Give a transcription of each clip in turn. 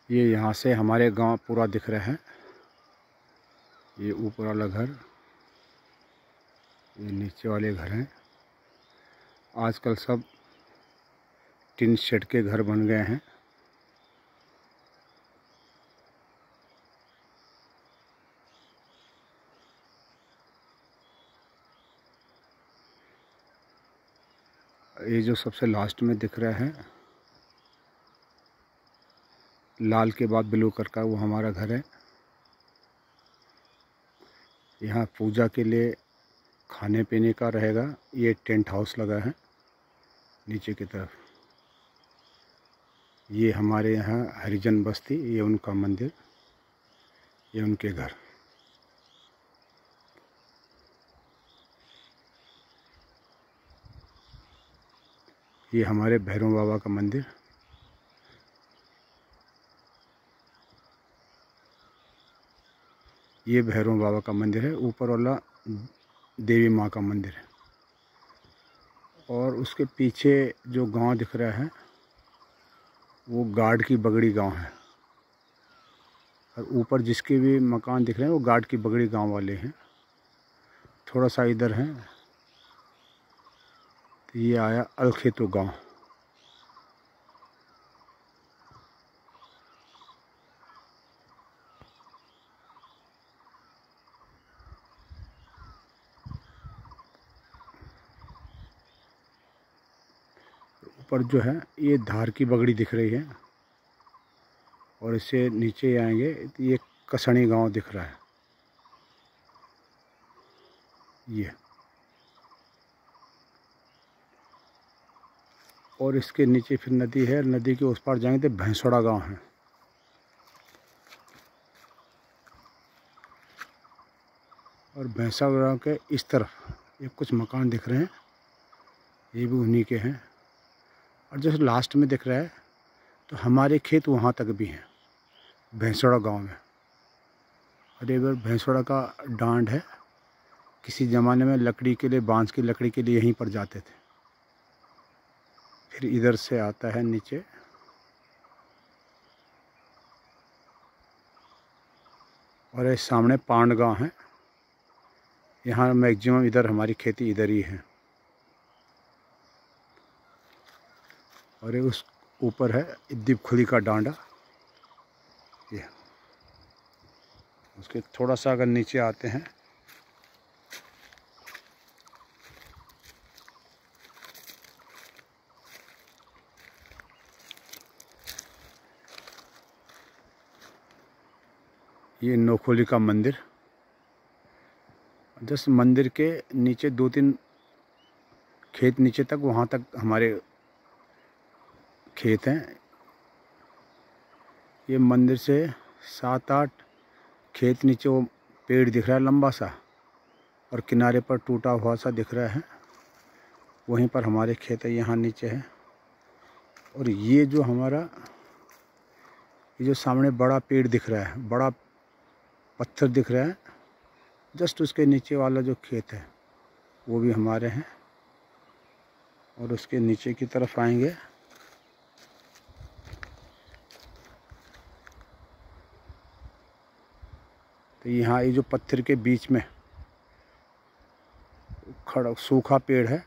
ये यहाँ से हमारे गांव पूरा दिख रहा है। ये ऊपर वाला घर, ये नीचे वाले घर हैं। आजकल सब टिन शेड के घर बन गए हैं। ये जो सबसे लास्ट में दिख रहा है, लाल के बाद ब्लू कलर का, वो हमारा घर है। यहाँ पूजा के लिए खाने पीने का रहेगा। ये टेंट हाउस लगा है नीचे की तरफ। ये हमारे यहाँ हरिजन बस्ती, ये उनका मंदिर, ये उनके घर। ये हमारे भैरव बाबा का मंदिर। ये भैरव बाबा का मंदिर है। ऊपर वाला देवी माँ का मंदिर है। और उसके पीछे जो गांव दिख रहा है वो गार्ड की बगड़ी गांव है। और ऊपर जिसके भी मकान दिख रहे हैं वो गार्ड की बगड़ी गांव वाले हैं। थोड़ा सा इधर है तो ये आया अलखेतु गांव। ऊपर जो है ये धार की बगड़ी दिख रही है। और इससे नीचे आएंगे तो ये कसणी गांव दिख रहा है। ये और इसके नीचे फिर नदी है। नदी के उस पार जाएंगे तो भैंसोड़ा गांव है। और भैंसोड़ा गांव के इस तरफ ये कुछ मकान दिख रहे हैं, ये भी उन्हीं के हैं। और जैसे लास्ट में दिख रहा है तो हमारे खेत वहाँ तक भी हैं भैंसोड़ा गांव में। और एक बार भैंसोड़ा का डांड है। किसी ज़माने में लकड़ी के लिए, बांस की लकड़ी के लिए यहीं पर जाते थे। फिर इधर से आता है नीचे। और ये सामने पांड गांव है। यहाँ मैक्सिमम इधर हमारी खेती इधर ही है। और ये उस ऊपर है दीपखुली का डांडा। ये उसके थोड़ा सा अगर नीचे आते हैं ये नोखोली का मंदिर। जस्ट मंदिर के नीचे 2-3 खेत नीचे तक, वहाँ तक हमारे खेत हैं। ये मंदिर से 7-8 खेत नीचे वो पेड़ दिख रहा है लंबा सा, और किनारे पर टूटा हुआ सा दिख रहा है। वहीं पर हमारे खेत है, यहाँ नीचे है। और ये जो हमारा, ये जो सामने बड़ा पेड़ दिख रहा है, बड़ा पत्थर दिख रहा है, जस्ट उसके नीचे वाला जो खेत है वो भी हमारे हैं। और उसके नीचे की तरफ आएंगे तो यहाँ ये जो पत्थर के बीच में खड़ा सूखा पेड़ है,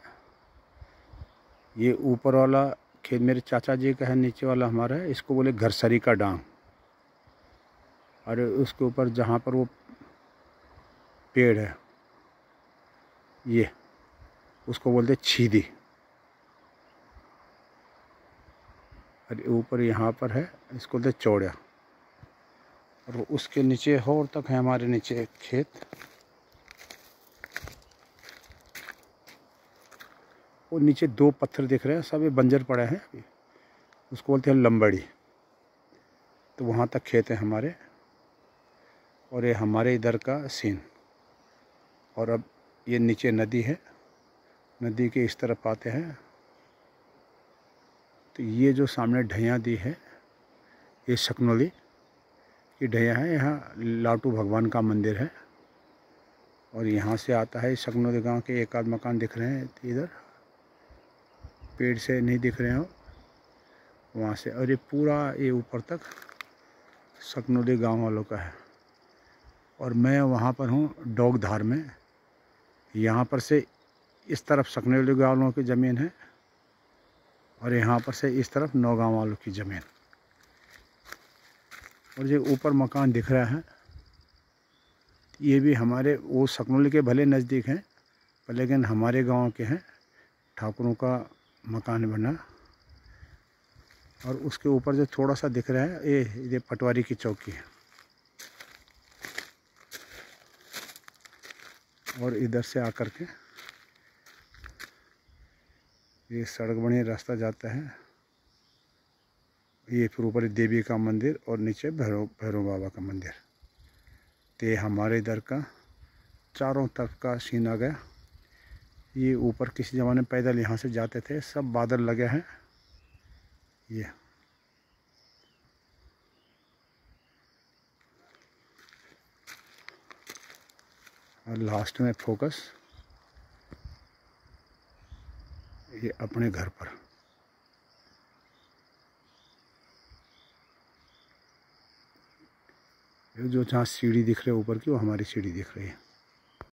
ये ऊपर वाला खेत मेरे चाचा जी का है, नीचे वाला हमारा है। इसको बोले घरसरी का डांग। और उसके ऊपर जहाँ पर वो पेड़ है, ये उसको बोलते छीदी। और ऊपर यहाँ पर है, इसको बोलते चौड़िया। और उसके नीचे और तक है हमारे नीचे एक खेत। वो नीचे 2 पत्थर दिख रहे हैं, सब ये बंजर पड़े हैं अभी। उसको बोलते हैं लंबड़ी। तो वहाँ तक खेत है हमारे। और ये हमारे इधर का सीन। और अब ये नीचे नदी है, नदी के इस तरफ आते हैं तो ये जो सामने ढैया दी है, ये सकनोली की ढैया है। यहाँ लाटू भगवान का मंदिर है। और यहाँ से आता है सकनोली गांव के 1 आध मकान दिख रहे हैं इधर, पेड़ से नहीं दिख रहे हो वहाँ से। और ये पूरा ये ऊपर तक सकनौली गांव वालों का है और मैं वहाँ पर हूँ डोगधार में। यहाँ पर से इस तरफ सकनौली गाँव वालों की ज़मीन है और यहाँ पर से इस तरफ नौगांव वालों की ज़मीन। और ये ऊपर मकान दिख रहा है, ये भी हमारे वो सकनौली के भले नज़दीक हैं पर लेकिन हमारे गांव के हैं। ठाकुरों का मकान बना और उसके ऊपर जो थोड़ा सा दिख रहा है ये पटवारी की चौकी है। और इधर से आकर के ये सड़क बनी, रास्ता जाता है। ये फिर ऊपर देवी का मंदिर और नीचे भैरव बाबा का मंदिर। तो ये हमारे इधर का चारों तरफ का सीन आ गया। ये ऊपर किसी ज़माने में पैदल यहाँ से जाते थे, सब बादल लगे हैं ये। और लास्ट में फोकस ये अपने घर पर। जो जहाँ सीढ़ी दिख रही है ऊपर की, वो हमारी सीढ़ी दिख रही है।